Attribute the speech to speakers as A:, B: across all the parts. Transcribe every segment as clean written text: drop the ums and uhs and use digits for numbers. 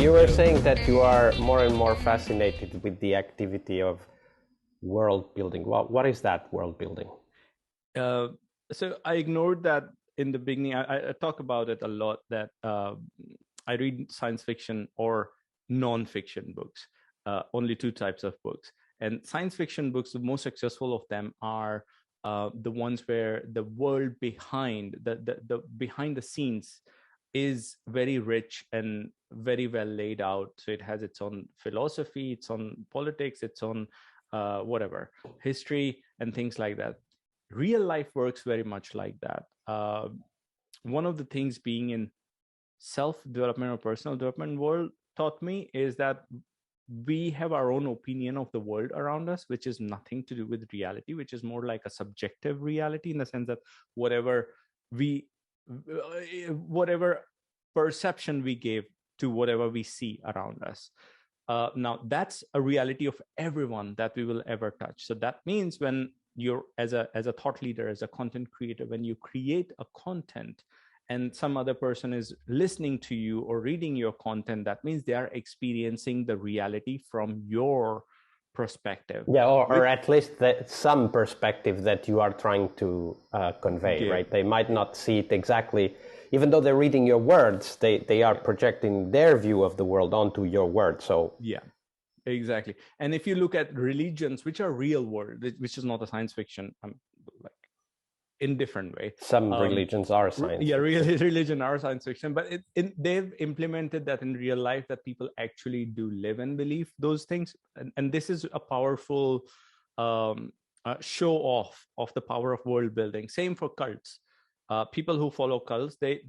A: you were saying that you are more and more fascinated with the activity of world building. What is that world building?
B: So I ignored that in the beginning. I talk about it a lot, that I read science fiction or nonfiction books, only two types of books. And science fiction books, the most successful of them are the ones where the world behind the behind the scenes is very rich and very well laid out. So it has its own philosophy, its own politics, its own whatever history and things like that. Real life works very much like that. One of the things being in self-development or personal development world taught me is that we have our own opinion of the world around us, which is nothing to do with reality, which is more like a subjective reality, in the sense that whatever perception we give to whatever we see around us. Now that's a reality of everyone that we will ever touch. So that means when you're as a thought leader, as a content creator, when you create a content and some other person is listening to you or reading your content, that means they are experiencing the reality from your perspective.
A: Yeah, or at least some perspective that you are trying to convey, right? They might not see it exactly, even though they're reading your words, they are projecting their view of the world onto your words. So
B: yeah, exactly. And if you look at religions, which are real world, which is not a science fiction, like in different way.
A: Some religions are science
B: fiction.
A: Real
B: religion are science fiction, but they've implemented that in real life, that people actually do live and believe those things. And this is a powerful show off of the power of world building. Same for cults. People who follow cults, they,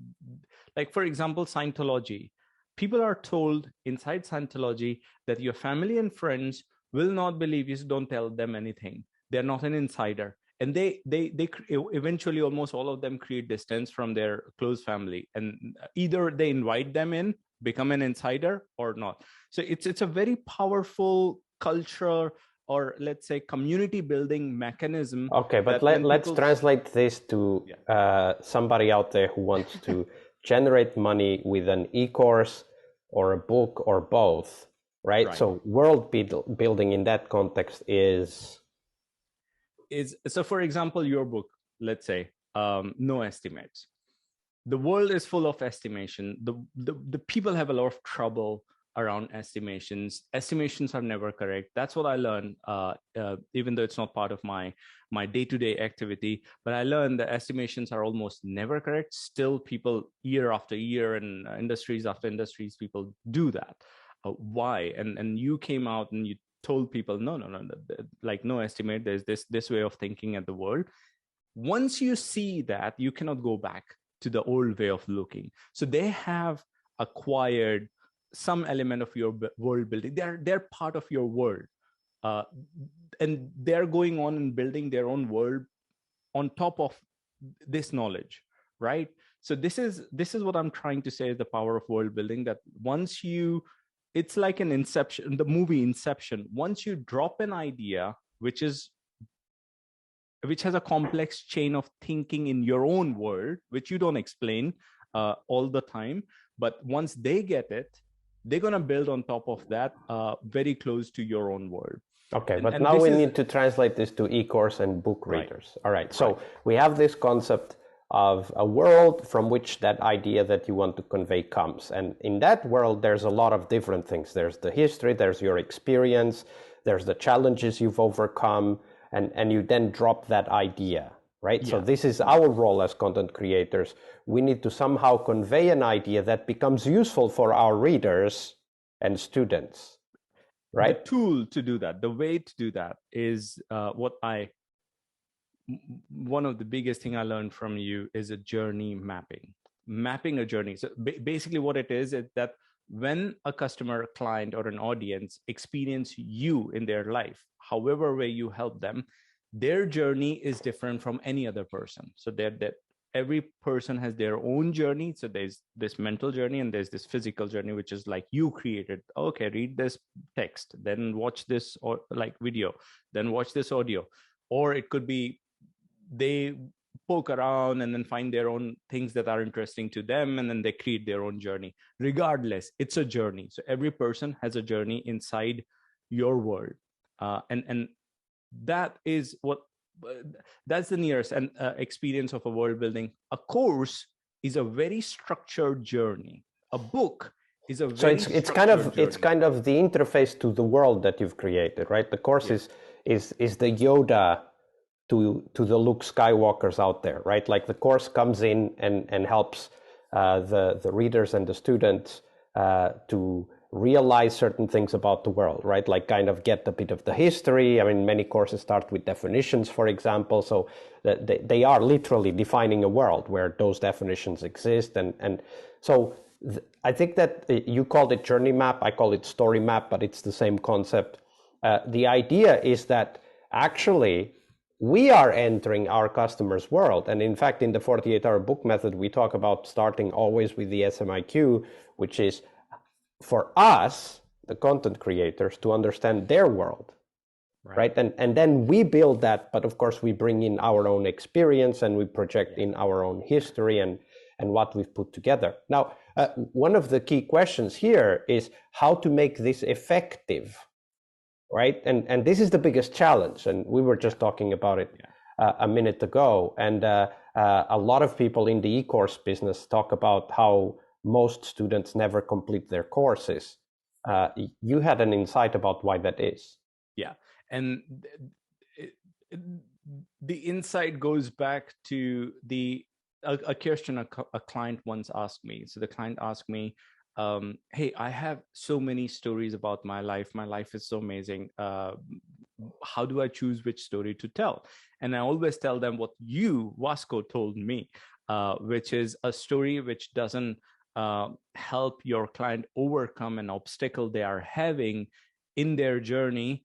B: like, for example, Scientology. People are told inside Scientology that your family and friends will not believe you, so don't tell them anything. They're not an insider. And they eventually, almost all of them create distance from their close family, and either they invite them in, become an insider, or not. So it's a very powerful culture, or let's say community building mechanism.
A: Okay, but let's translate this to somebody out there who wants to generate money with an e-course or a book or both, right? So world building in that context is,
B: so for example, your book, let's say, no estimates. The world is full of estimation. The people have a lot of trouble around estimations. Estimations are never correct. That's what I learned, even though it's not part of my day-to-day activity. But I learned that estimations are almost never correct. Still, people year after year and industries after industries, people do that. Why? And you came out and you told people, no, like no estimate. There's this way of thinking at the world. Once you see that, you cannot go back to the old way of looking. So they have acquired some element of your world building. They're part of your world, and they're going on and building their own world on top of this knowledge, right? So this is what I'm trying to say is the power of world building. That once you, it's like an Inception, the movie Inception. Once you drop an idea, which has a complex chain of thinking in your own world, which you don't explain all the time, but once they get it, they're going to build on top of that, very close to your own world.
A: Okay, but now we need to translate this to e-course and book readers. All right, so we have this concept of a world from which that idea that you want to convey comes. And in that world, there's a lot of different things. There's the history, there's your experience, there's the challenges you've overcome, and you then drop that idea, right? Yeah. So this is our role as content creators. We need to somehow convey an idea that becomes useful for our readers and students, right?
B: The tool to do that, the way to do that is one of the biggest thing I learned from you is a journey mapping a journey. So basically what it is that when a customer, client, or an audience experience you in their life, however way you help them, their journey is different from any other person. So that every person has their own journey. So there's this mental journey and there's this physical journey, which is like you created. Okay, read this text, then watch this or like video, then watch this audio. Or it could be they poke around and then find their own things that are interesting to them, and then they create their own journey. Regardless, it's a journey. So every person has a journey inside your world, and that is what that's the nearest and experience of a world building. A course is a very structured journey. A book is a very
A: it's kind of the interface to the world that you've created, right? The course is the Yoda to the Luke Skywalkers out there, right? Like the course comes in and helps the readers and the students to realize certain things about the world, right? Like kind of get a bit of the history. I mean, many courses start with definitions, for example, so that they are literally defining a world where those definitions exist. And so I think that you called it journey map, I call it story map, but it's the same concept. The idea is that actually we are entering our customer's world. And in fact, in the 48-hour book method, we talk about starting always with the SMIQ, which is for us, the content creators, to understand their world, right? And then we build that, but of course we bring in our own experience and we project in our own history and what we've put together. Now, one of the key questions here is how to make this effective, right? And this is the biggest challenge, and we were just talking about it a minute ago. And a lot of people in the e-course business talk about how most students never complete their courses. You had an insight about why that is.
B: Yeah, and the insight goes back to a question a client once asked me. So the client asked me, hey, I have so many stories about my life. My life is so amazing. How do I choose which story to tell? And I always tell them what you, Vasco, told me, which is a story which doesn't help your client overcome an obstacle they are having in their journey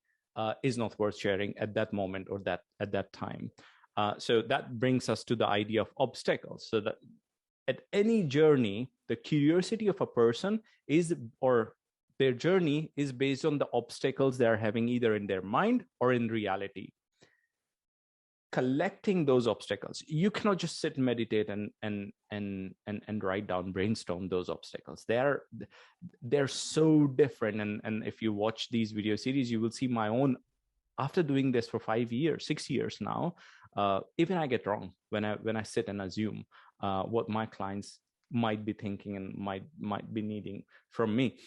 B: is not worth sharing at that moment or at that time. So that brings us to the idea of obstacles. So that at any journey, the curiosity of a person or their journey is based on the obstacles they are having either in their mind or in reality. Collecting those obstacles, you cannot just sit and meditate and write down, brainstorm those obstacles. They're so different. And if you watch these video series, you will see my own. After doing this for 5 years, 6 years now, even I get wrong when I sit and assume what my clients might be thinking and might be needing from me.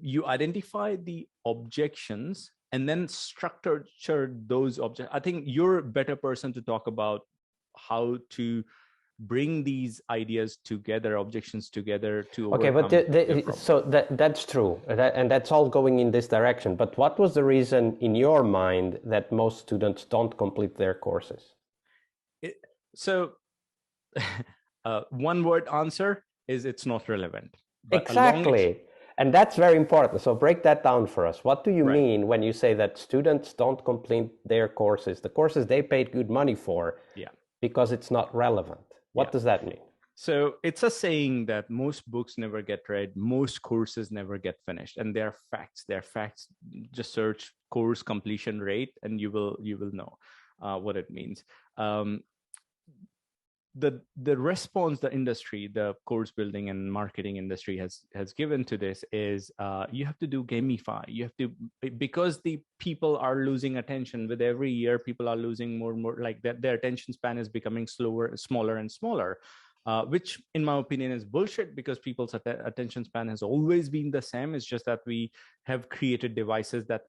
B: You identify the objections and then structure those objects. I think you're a better person to talk about how to bring these ideas together, objections together to overcome.
A: Okay, but so that's true, and that's all going in this direction. But what was the reason in your mind that most students don't complete their courses?
B: One word answer is it's not relevant.
A: But exactly. And that's very important. So break that down for us. What do you mean when you say that students don't complete their courses, the courses they paid good money for, because it's not relevant? What does that mean?
B: So it's a saying that most books never get read, most courses never get finished, and they're facts. They're facts. Just search course completion rate, and you will know what it means. The response the industry, the course building and marketing industry has given to this is you have to do gamify. You have to, because the people are losing attention with every year. People are losing more and more, like that. Their attention span is becoming smaller and smaller, which in my opinion is bullshit, because people's attention span has always been the same. It's just that we have created devices that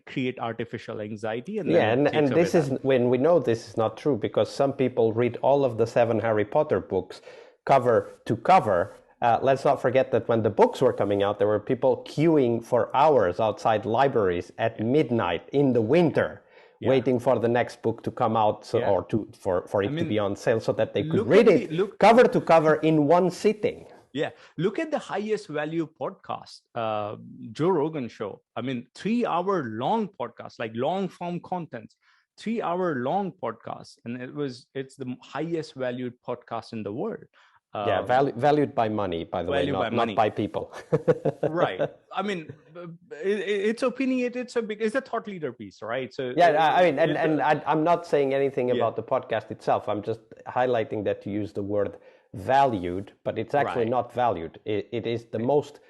B: create artificial anxiety. And
A: and this is when we know this is not true, because some people read all of the 7 Harry Potter books cover to cover. Let's not forget that when the books were coming out, there were people queuing for hours outside libraries at midnight in the winter, waiting for the next book to come out, or for it to be on sale, so that they could read it cover to cover in one sitting.
B: Yeah, look at the highest value podcast, Joe Rogan show. I mean, 3-hour long podcast, like long form content, 3-hour long podcast, and it's the highest valued podcast in the world.
A: Valued by money, by the way, not by people.
B: Right. I mean, it's opinionated. It's a thought leader piece, right? So
A: I'm not saying anything about the podcast itself. I'm just highlighting that you use the word valued, but it's actually not valued. It is the most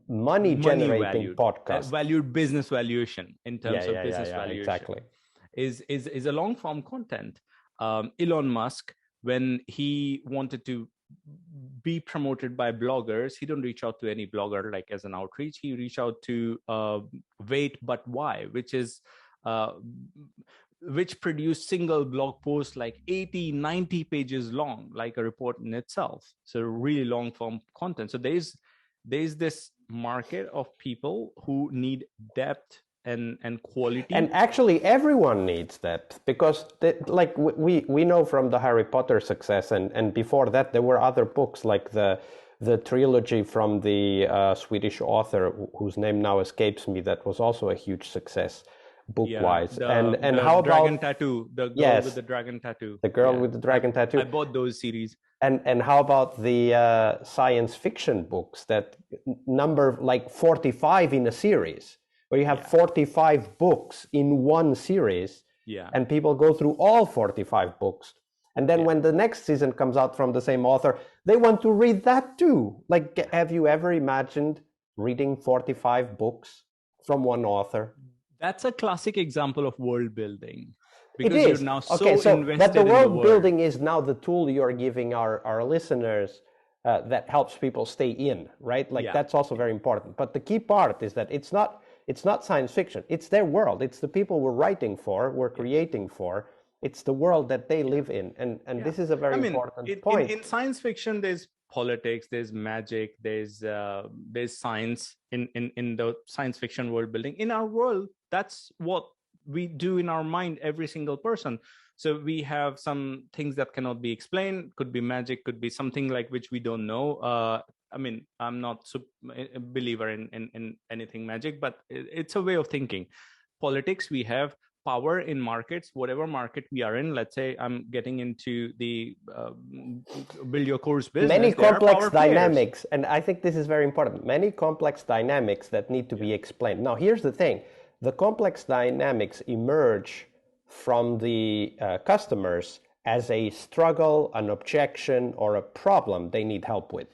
A: money generating podcast.
B: Valued business valuation in terms of business valuation.
A: Exactly.
B: Is a long form content. Elon Musk, when he wanted to be promoted by bloggers, he don't reach out to any blogger like as an outreach. He reached out to Wait But Why, which produced single blog posts like 80-90 pages long, like a report in itself. So really long form content. So there's this market of people who need depth and quality,
A: and actually everyone needs that, because we know from the Harry Potter success, and before that there were other books like the trilogy from the Swedish author whose name now escapes me, that was also a huge success book-wise. And how about
B: Dragon Tattoo, the girl with the dragon tattoo,
A: the girl with the dragon tattoo?
B: I bought those series.
A: And how about the science fiction books that number like 45 in a series, where you have 45 books in one series, and people go through all 45 books. And then when the next season comes out from the same author, they want to read that too. Like, have you ever imagined reading 45 books from one author?
B: That's a classic example of world building.
A: Because it is. You're now but the world building is now the tool you're giving our listeners that helps people stay in, right? Like that's also very important. But the key part is that it's not science fiction. It's their world. It's the people we're writing for, we're creating for. It's the world that they live in. And this is a very important point.
B: In science fiction, there's politics, there's magic, there's science in the science fiction world building. In our world, that's what we do in our mind, every single person. So we have some things that cannot be explained, could be magic, could be something like which we don't know. I'm not a believer in anything magic, but it's a way of thinking. Politics, we have power in markets, whatever market we are in. Let's say I'm getting into the build your course business.
A: Many complex dynamics, and I think this is very important. Many complex dynamics that need to be explained. Now, here's the thing. The complex dynamics emerge from the customers as a struggle, an objection, or a problem they need help with.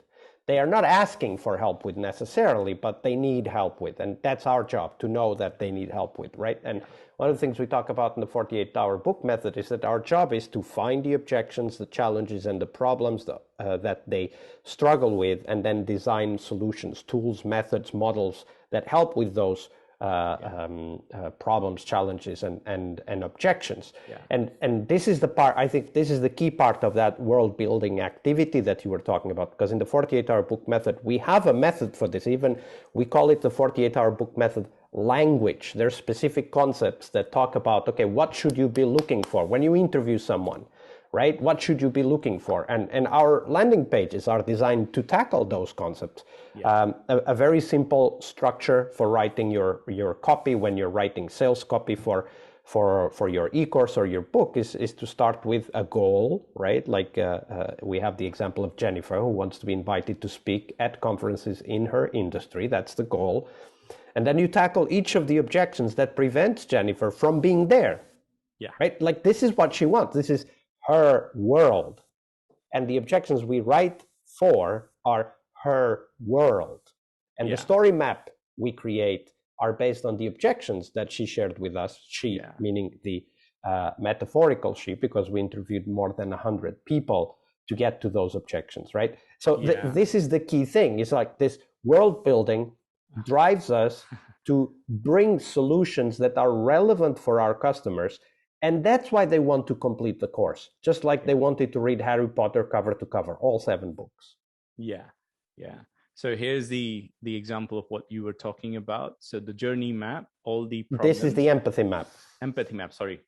A: They are not asking for help with necessarily, but they need help with. And that's our job, to know that they need help with, right? And one of the things we talk about in the 48-hour book method is that our job is to find the objections, the challenges, and the problems that they struggle with, and then design solutions, tools, methods, models that help with those problems, challenges, and objections. And this is the part, I think this is the key part of that world building activity that you were talking about, because in the 48-hour book method, we have a method for this. Even we call it the 48-hour book method language. There's specific concepts that talk about, okay, what should you be looking for when you interview someone, right? What should you be looking for? And our landing pages are designed to tackle those concepts. A very simple structure for writing your copy when you're writing sales copy for your e-course or your book is to start with a goal, right? Like we have the example of Jennifer, who wants to be invited to speak at conferences in her industry. That's the goal. And then you tackle each of the objections that prevents Jennifer from being there. Right? Like, this is what she wants. This is her world. And the objections we write for are her world. And the story map we create are based on the objections that she shared with us. She, meaning the metaphorical she, because we interviewed more than 100 people to get to those objections, right? So this is the key thing. It's like this world building drives us to bring solutions that are relevant for our customers. And that's why they want to complete the course, just like they wanted to read Harry Potter cover to cover, all 7 books.
B: So here's the example of what you were talking about. So the journey map, all the problems.
A: This is the empathy map.
B: Empathy map, sorry.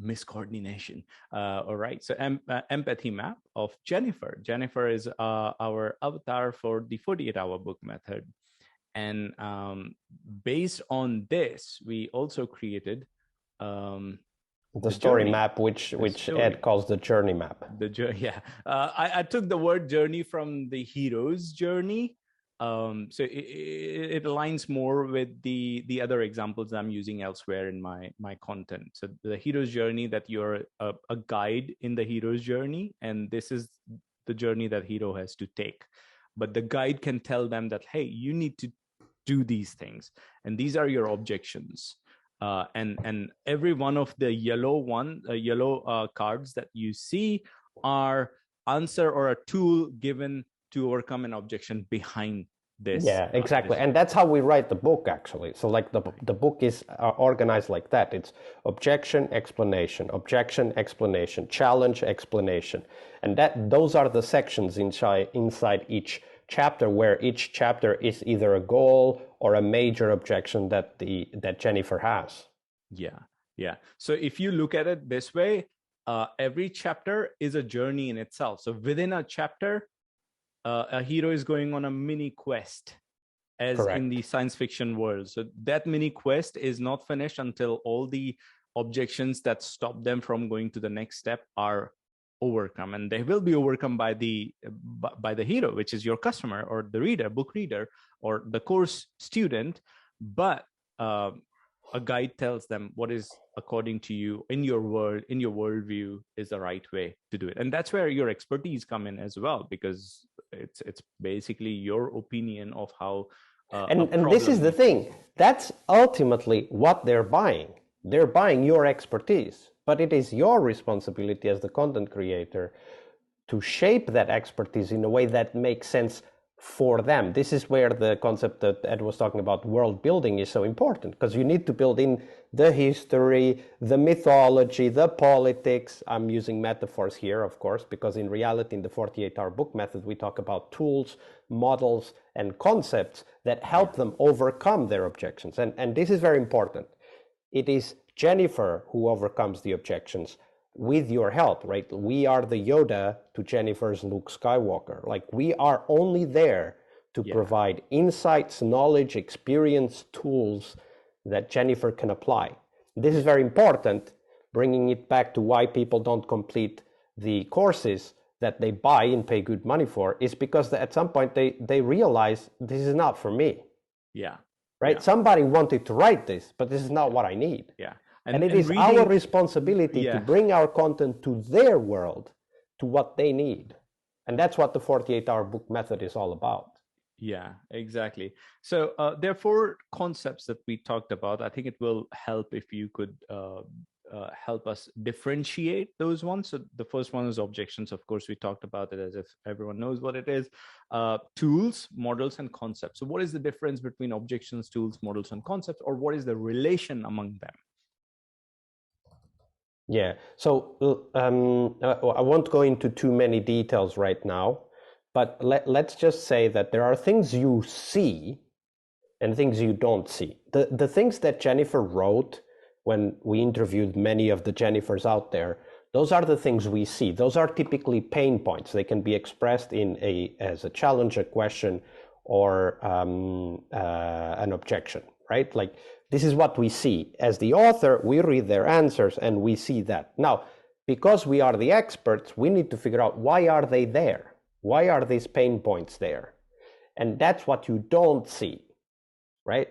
B: Miscoordination. All right. So empathy map of Jennifer. Jennifer is our avatar for the 48-hour book method. And based on this, we also created
A: The story
B: journey.
A: map, which Ed calls the journey map.
B: I took the word journey from the hero's journey. So it aligns more with the other examples I'm using elsewhere in my content. So the hero's journey, that you're a guide in the hero's journey, and this is the journey that hero has to take. But the guide can tell them that, hey, you need to do these things, and these are your objections. And every one of the yellow cards that you see are answer or a tool given to overcome an objection behind this.
A: Yeah, exactly. And that's how we write the book, actually. So like the book is organized like that. It's objection, explanation, challenge, explanation. And those are the sections inside each chapter, where each chapter is either a goal or a major objection that Jennifer has.
B: Yeah. So if you look at it this way, every chapter is a journey in itself. So within a chapter, a hero is going on a mini quest, as Correct. In the science fiction world. So that mini quest is not finished until all the objections that stop them from going to the next step are overcome, and they will be overcome by the hero, which is your customer or the reader, book reader, or the course student. But a guide tells them what is, according to you, in your worldview, is the right way to do it. And that's where your expertise come in as well, because it's basically your opinion of how
A: and this is the thing, that's ultimately what they're buying. They're buying your expertise, but it is your responsibility as the content creator to shape that expertise in a way that makes sense for them. This is where the concept that Ed was talking about, world building, is so important, because you need to build in the history, the mythology, the politics. I'm using metaphors here, of course, because in reality, in the 48-hour book method, we talk about tools, models, and concepts that help them overcome their objections. And this is very important. It is Jennifer who overcomes the objections with your help, right? We are the Yoda to Jennifer's Luke Skywalker. Like, we are only there to provide insights, knowledge, experience, tools that Jennifer can apply. This is very important, bringing it back to why people don't complete the courses that they buy and pay good money for, is because at some point they realize this is not for me.
B: Yeah.
A: Right? Yeah. Somebody wanted to write this, but this is not what I need.
B: Yeah.
A: And it is our responsibility to bring our content to their world, to what they need. And that's what the 48-hour book method is all about.
B: Yeah, exactly. So there are 4 concepts that we talked about. I think it will help if you could help us differentiate those ones. So the first one is objections. Of course, we talked about it as if everyone knows what it is. Tools, models, and concepts. So what is the difference between objections, tools, models, and concepts, or what is the relation among them?
A: Yeah, so I won't go into too many details right now, but let's just say that there are things you see and things you don't see. The things that Jennifer wrote when we interviewed many of the Jennifers out there, those are the things we see. Those are typically pain points. They can be expressed as a challenge, a question, or an objection, right? Like, this is what we see. As the author, we read their answers and we see that. Now, because we are the experts, we need to figure out, why are they there? Why are these pain points there? And that's what you don't see, right?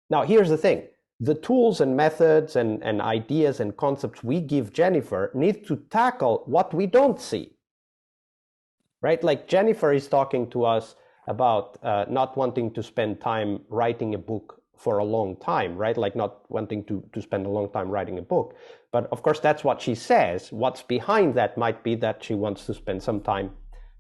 A: Now, here's the thing. The tools and methods and ideas and concepts we give Jennifer need to tackle what we don't see, right? Like, Jennifer is talking to us about not wanting to spend time writing a book for a long time, right? Like, not wanting to spend a long time writing a book. But of course, that's what she says. What's behind that might be that she wants to spend some time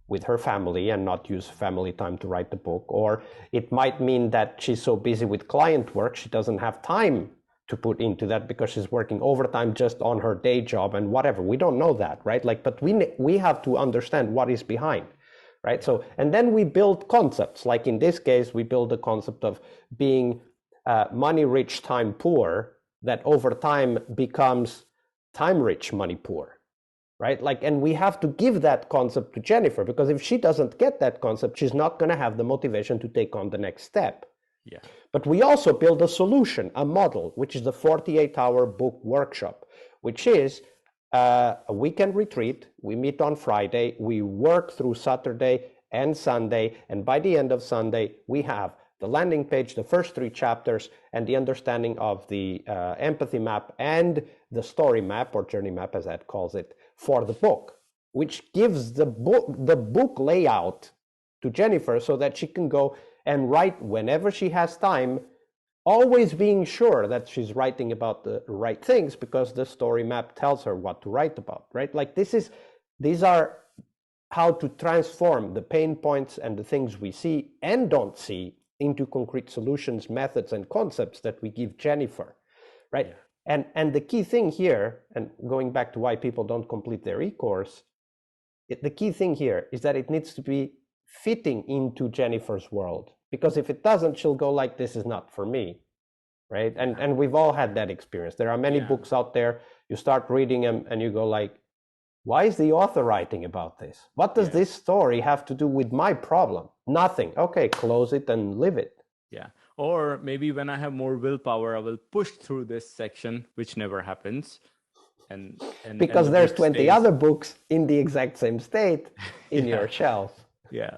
A: with her family and not use family time to write the book. Or it might mean that she's so busy with client work, she doesn't have time to put into that because she's working overtime just on her day job and whatever. We don't know that, right? Like, but we have to understand what is behind, right? So, and then we build concepts. Like in this case, we build the concept of being money rich, time poor, that over time becomes time rich, money poor, right? Like, and we have to give that concept to Jennifer, because if she doesn't get that concept, she's not going to have the motivation to take on the next step.
B: Yeah.
A: But we also build a solution, a model, which is the 48-hour book workshop, which is a weekend retreat. We meet on Friday, we work through Saturday and Sunday, and by the end of Sunday, we have the landing page, the first 3 chapters, and the understanding of the empathy map and the story map, or journey map as Ed calls it, for the book, which gives the book layout to Jennifer so that she can go and write whenever she has time, always being sure that she's writing about the right things because the story map tells her what to write about, right? Like these are how to transform the pain points and the things we see and don't see into concrete solutions, methods, and concepts that we give Jennifer, right? Yeah. And the key thing here, and going back to why people don't complete their e-course, the key thing here is that it needs to be fitting into Jennifer's world. Because if it doesn't, she'll go like, this is not for me, right? And we've all had that experience. There are many books out there, you start reading them and you go like, why is the author writing about this? What does this story have to do with my problem? Nothing. Okay, close it and live it.
B: Yeah. Or maybe when I have more willpower, I will push through this section, which never happens. And
A: because
B: and
A: there's 20 other books in the exact same state in your shelf.
B: Yeah.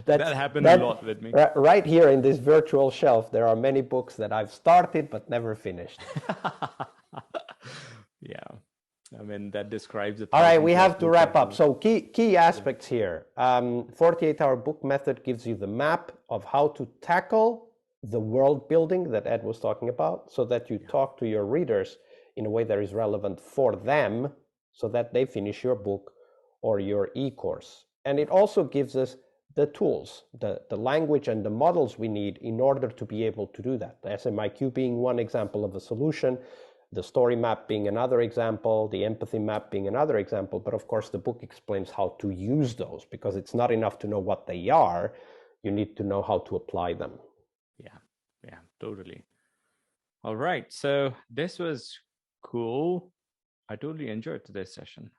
B: That happened a lot with me.
A: Right here in this virtual shelf, there are many books that I've started but never finished.
B: Yeah. I mean, that describes it.
A: All right, we have to wrap up. So key aspects here. 48-hour book method gives you the map of how to tackle the world building that Ed was talking about, so that you talk to your readers in a way that is relevant for them, so that they finish your book or your e-course. And it also gives us the tools, the language and the models we need in order to be able to do that. The SMIQ being one example of a solution, the story map being another example, the empathy map being another example. But of course, the book explains how to use those, because it's not enough to know what they are. You need to know how to apply them.
B: Yeah, totally. All right. So this was cool. I totally enjoyed today's session.